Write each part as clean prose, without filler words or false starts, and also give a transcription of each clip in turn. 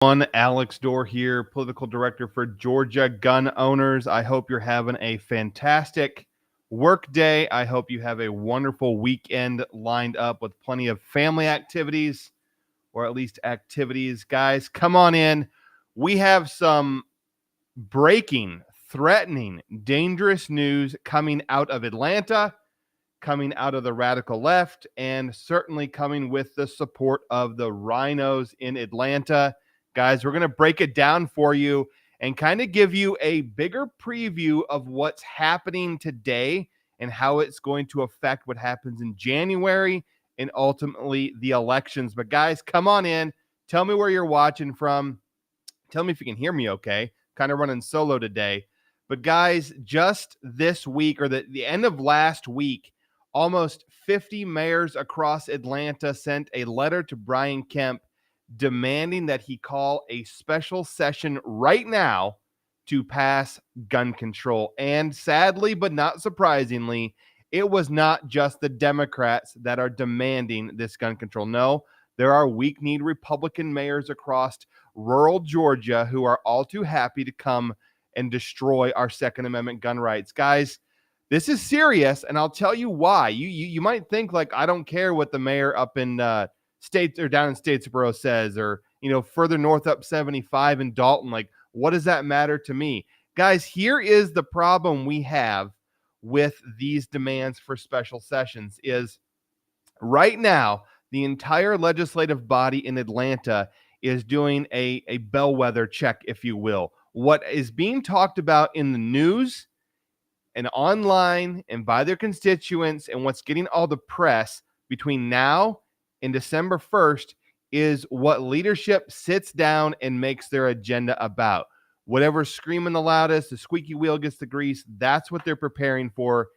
Alex Dorr here, political director for Georgia Gun Owners. I hope you're having a fantastic work day. I hope you have a wonderful weekend lined up with plenty of family activities, or at least activities. Guys, come on in. We have some breaking, threatening, dangerous news coming out of Atlanta, coming out of the radical left, and certainly coming with the support of the rhinos in Atlanta. Guys, we're going to break it down for you and kind of give you a bigger preview of what's happening today and how it's going to affect what happens in January and ultimately the elections. But guys, come on in. Tell me where you're watching from. Tell me if you can hear me okay. Kind of running solo today. But guys, just this week or the end of last week, almost 50 mayors across Atlanta sent a letter to Brian Kemp demanding that he call a special session right now to pass gun control. And sadly, but not surprisingly, it was not just the Democrats that are demanding this gun control. No, there are weak-kneed Republican mayors across rural Georgia who are all too happy to come and destroy our Second Amendment gun rights. Guys, this is serious, and I'll tell you why. You might think, like, I don't care what the mayor up in States or down in Statesboro says, or further north up 75 in Dalton. Like, what does that matter to me? Guys, here is the problem we have with these demands for special sessions is right now the entire legislative body in Atlanta is doing a bellwether check, if you will. What is being talked about in the news and online and by their constituents and what's getting all the press between now and December 1st is what leadership sits down and makes their agenda about. Whatever's screaming the loudest, the squeaky wheel gets the grease. That's what they're preparing for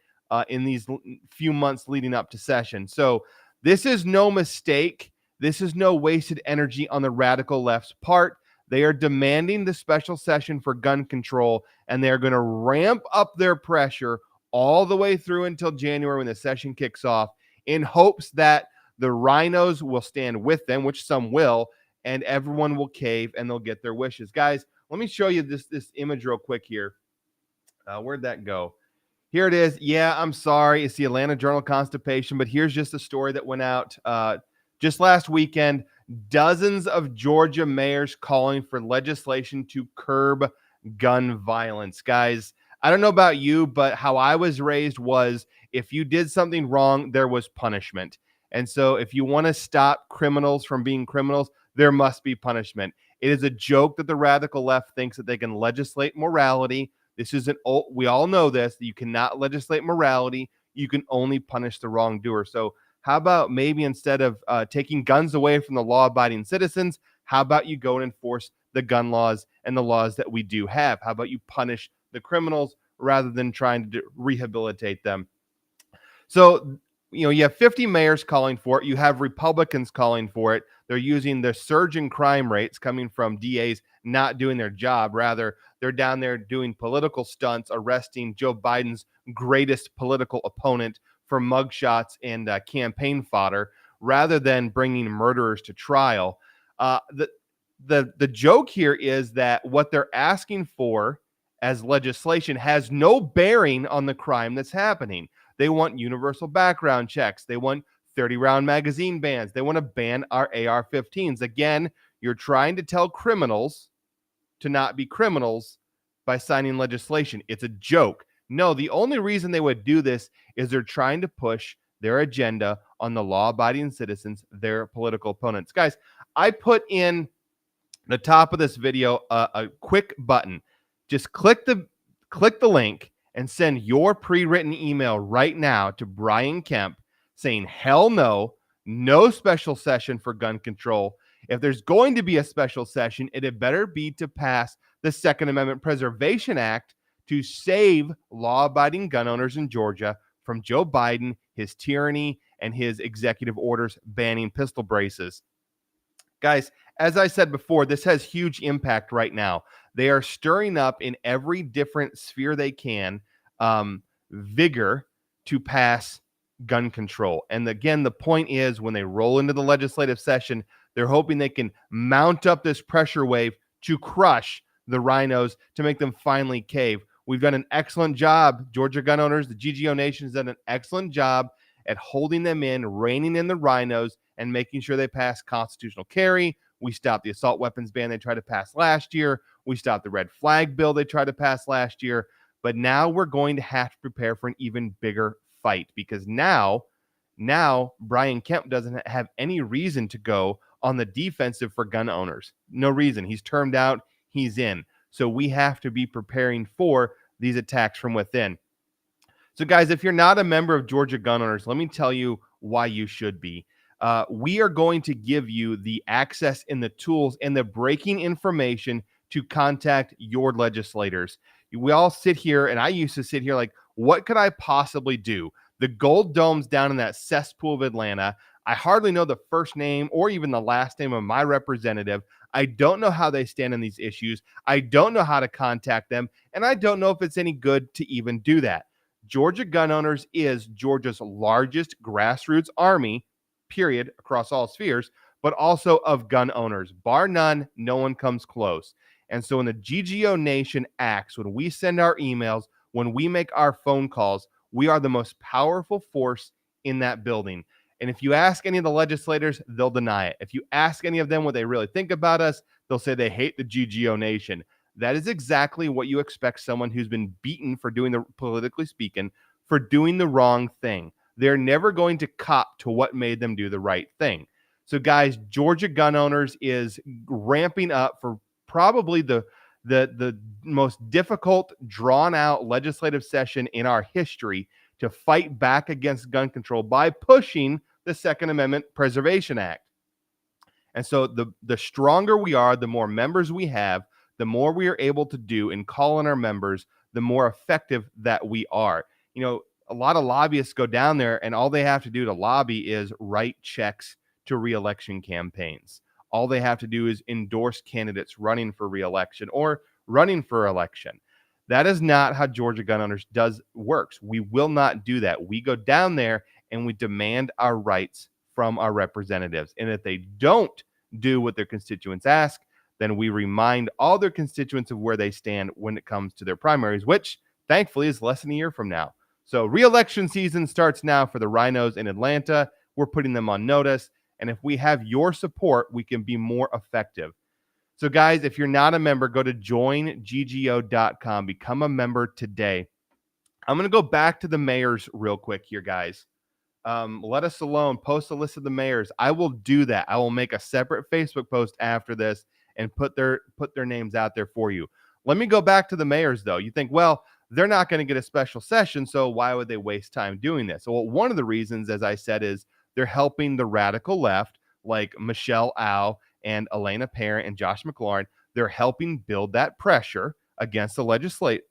in these few months leading up to session. So this is no mistake. This is no wasted energy on the radical left's part. They are demanding the special session for gun control, and they're going to ramp up their pressure all the way through until January when the session kicks off in hopes that the rhinos will stand with them, which some will, and everyone will cave and they'll get their wishes. Guys, let me show you this image real quick here. Where'd that go? Here it is. Yeah, I'm sorry. It's the Atlanta Journal-Constitution, but here's just a story that went out just last weekend. Dozens of Georgia mayors calling for legislation to curb gun violence. Guys, I don't know about you, but how I was raised was if you did something wrong, there was punishment. And so if you want to stop criminals from being criminals, there must be punishment. It is a joke that the radical left thinks that they can legislate morality. This is we all know this, that you cannot legislate morality. You can only punish the wrongdoer. So how about maybe instead of taking guns away from the law-abiding citizens, how about you go and enforce the gun laws and the laws that we do have? How about you punish the criminals rather than trying to rehabilitate them? So, you have 50 mayors calling for it. You have Republicans calling for it. They're using the surge in crime rates coming from DAs not doing their job. Rather, they're down there doing political stunts, arresting Joe Biden's greatest political opponent for mugshots and campaign fodder, rather than bringing murderers to trial. The joke here is that what they're asking for as legislation has no bearing on the crime that's happening. They want universal background checks. They want 30-round magazine bans. They want to ban our AR-15s. Again, you're trying to tell criminals to not be criminals by signing legislation. It's a joke. No, the only reason they would do this is they're trying to push their agenda on the law-abiding citizens, their political opponents. Guys, I put in the top of this video a quick button. Just click the link and send your pre-written email right now to Brian Kemp saying, hell no, no special session for gun control. If there's going to be a special session, it had better be to pass the Second Amendment Preservation Act to save law-abiding gun owners in Georgia from Joe Biden, his tyranny, and his executive orders banning pistol braces. Guys, as I said before, this has huge impact right now. They are stirring up in every different sphere they can vigor to pass gun control. And again, the point is when they roll into the legislative session, They're hoping they can mount up this pressure wave to crush the rhinos, to make them finally cave. We've done an excellent job. Georgia gun owners, the GGO Nation has done an excellent job at holding them in, reining in the rhinos, and making sure they pass constitutional carry. We stopped the assault weapons ban they tried to pass last year. We stopped the red flag bill they tried to pass last year. But now we're going to have to prepare for an even bigger fight, because now Brian Kemp doesn't have any reason to go on the defensive for gun owners. No reason. He's termed out. He's in. So we have to be preparing for these attacks from within. So, guys, if you're not a member of Georgia Gun Owners, let me tell you why you should be. We are going to give you the access and the tools and the breaking information to contact your legislators. We all sit here, and I used to sit here like, what could I possibly do? The Gold Dome's down in that cesspool of Atlanta. I hardly know the first name or even the last name of my representative. I don't know how they stand on these issues. I don't know how to contact them, and I don't know if it's any good to even do that. Georgia Gun Owners is Georgia's largest grassroots army, period, across all spheres, but also of gun owners. Bar none, no one comes close. And so when the GGO Nation acts, when we send our emails, when we make our phone calls, we are the most powerful force in that building. And if you ask any of the legislators, they'll deny it. If you ask any of them what they really think about us, they'll say they hate the GGO Nation. That is exactly what you expect someone who's been beaten for doing the, politically speaking, for doing the wrong thing. They're never going to cop to what made them do the right thing. So, guys, Georgia Gun Owners is ramping up for probably the most difficult, drawn-out legislative session in our history to fight back against gun control by pushing the Second Amendment Preservation Act. And so the stronger we are, the more members we have, the more we are able to do and call on our members, the more effective that we are. You know, a lot of lobbyists go down there and all they have to do to lobby is write checks to reelection campaigns. All they have to do is endorse candidates running for reelection or running for election. That is not how Georgia Gun Owners works. We will not do that. We go down there and we demand our rights from our representatives. And if they don't do what their constituents ask, then we remind all their constituents of where they stand when it comes to their primaries, which thankfully is less than a year from now. So re-election season starts now for the rhinos in Atlanta. We're putting them on notice. And if we have your support, we can be more effective. So, guys, if you're not a member, go to joinggo.com. Become a member today. I'm going to go back to the mayors real quick here, guys. Let us alone. Post a list of the mayors. I will do that. I will make a separate Facebook post after this and put their names out there for you. Let me go back to the mayors, though. You think, well, they're not going to get a special session, so why would they waste time doing this? Well, one of the reasons, as I said, is they're helping the radical left, like Michelle Au and Elena Parent and Josh McLaurin. They're helping build that pressure against the legislators.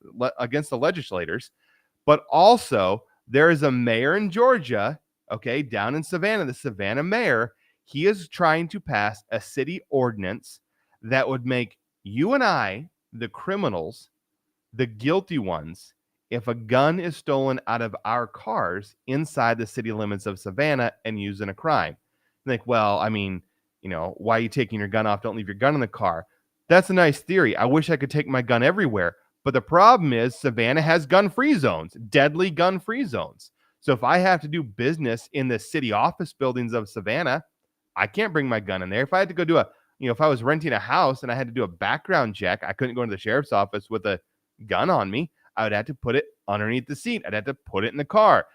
But also, there is a mayor in Georgia, okay, down in Savannah, the Savannah mayor. He is trying to pass a city ordinance that would make you and I, the criminals, the guilty ones, if a gun is stolen out of our cars inside the city limits of Savannah and used in a crime. Like, well, I mean, you know, why are you taking your gun off? Don't leave your gun in the car. That's a nice theory. I wish I could take my gun everywhere. But the problem is Savannah has gun-free zones, deadly gun-free zones. So if I have to do business in the city office buildings of Savannah, I can't bring my gun in there. If I had to go if I was renting a house and I had to do a background check, I couldn't go into the sheriff's office with a gun on me. I would have to put it underneath the seat. I'd have to put it in the car,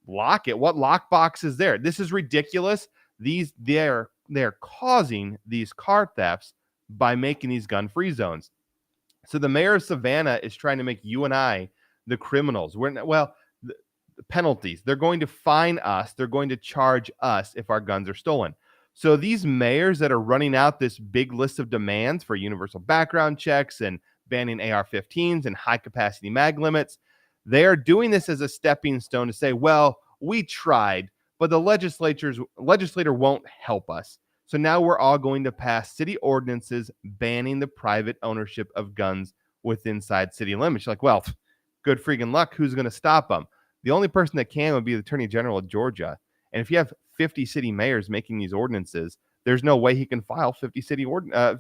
lock it. What lockbox is there? This is ridiculous. They're causing these car thefts by making these gun-free zones. So the mayor of Savannah is trying to make you and I the criminals. The penalties. They're going to fine us. They're going to charge us if our guns are stolen. So these mayors that are running out this big list of demands for universal background checks and banning AR-15s and high-capacity mag limits, they are doing this as a stepping stone to say, well, we tried, but the legislator won't help us. So now we're all going to pass city ordinances banning the private ownership of guns within city limits. You're like, well, good freaking luck. Who's going to stop them? The only person that can would be the Attorney General of Georgia. And if you have 50 city mayors making these ordinances, there's no way he can file 50 city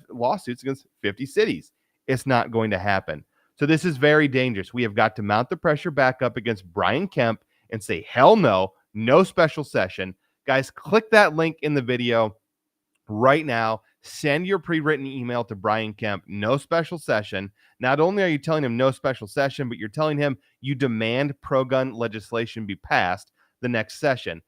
lawsuits against 50 cities. It's not going to happen. So this is very dangerous. We have got to mount the pressure back up against Brian Kemp and say, hell no, no special session. Guys, click that link in the video right now. Send your pre-written email to Brian Kemp, no special session. Not only are you telling him no special session, but you're telling him you demand pro-gun legislation be passed the next session.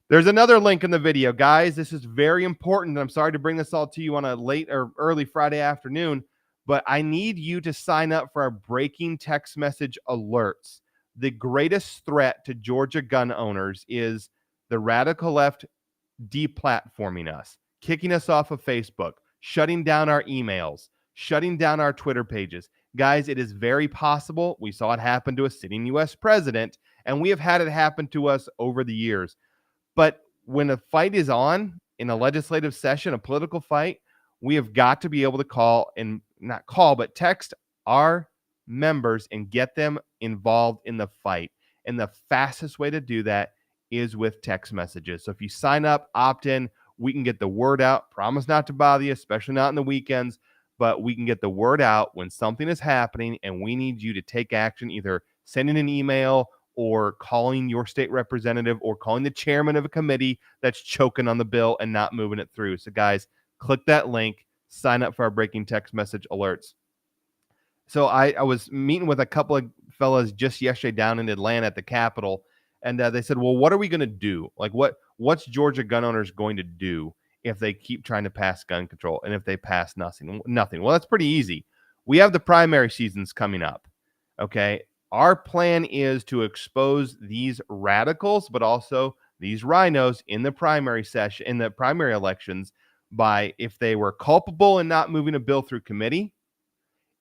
There's another link in the video, guys. This is very important. I'm sorry to bring this all to you on a late or early Friday afternoon, but I need you to sign up for our breaking text message alerts. The greatest threat to Georgia gun owners is the radical left deplatforming us, kicking us off of Facebook, shutting down our emails, shutting down our Twitter pages. Guys, it is very possible. We saw it happen to a sitting U.S. president, and we have had it happen to us over the years. But when a fight is on in a legislative session, a political fight, we have got to be able to call and not call, but text our members and get them involved in the fight. And the fastest way to do that is with text messages. So if you sign up, opt in, we can get the word out. Promise not to bother you, especially not in the weekends, but we can get the word out when something is happening and we need you to take action, either sending an email or calling your state representative or calling the chairman of a committee that's choking on the bill and not moving it through. So guys, click that link, sign up for our breaking text message alerts. So I was meeting with a couple of fellas just yesterday down in Atlanta at the Capitol, and they said, well, what are we going to do? Like, what's Georgia gun owners going to do if they keep trying to pass gun control and if they pass nothing? Well, that's pretty easy. We have the primary seasons coming up, okay? Our plan is to expose these radicals, but also these rhinos in the primary session, in the primary elections, by if they were culpable in not moving a bill through committee,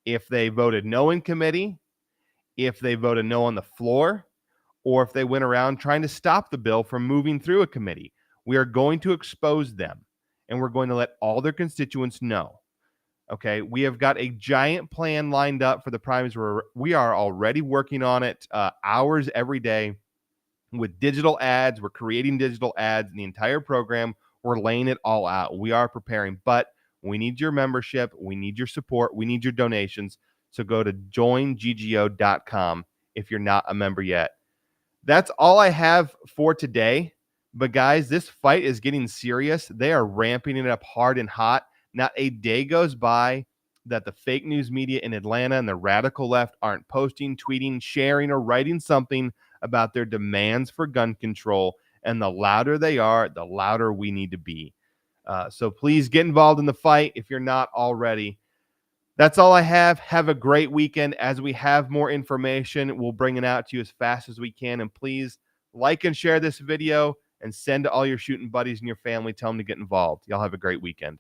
if they voted no in committee, if they voted no on the floor, or if they went around trying to stop the bill from moving through a committee. We are going to expose them, and we're going to let all their constituents know. Okay, we have got a giant plan lined up for the primaries. We are already working on it, hours every day with digital ads. We're creating digital ads in the entire program. We're laying it all out. We are preparing, but we need your membership. We need your support. We need your donations. So go to joingggo.com if you're not a member yet. That's all I have for today. But guys, this fight is getting serious. They are ramping it up hard and hot. Not a day goes by that the fake news media in Atlanta and the radical left aren't posting, tweeting, sharing, or writing something about their demands for gun control. And the louder they are, the louder we need to be. So please get involved in the fight if you're not already. That's all I have. Have a great weekend. As we have more information, we'll bring it out to you as fast as we can. And please like and share this video and send to all your shooting buddies and your family. Tell them to get involved. Y'all have a great weekend.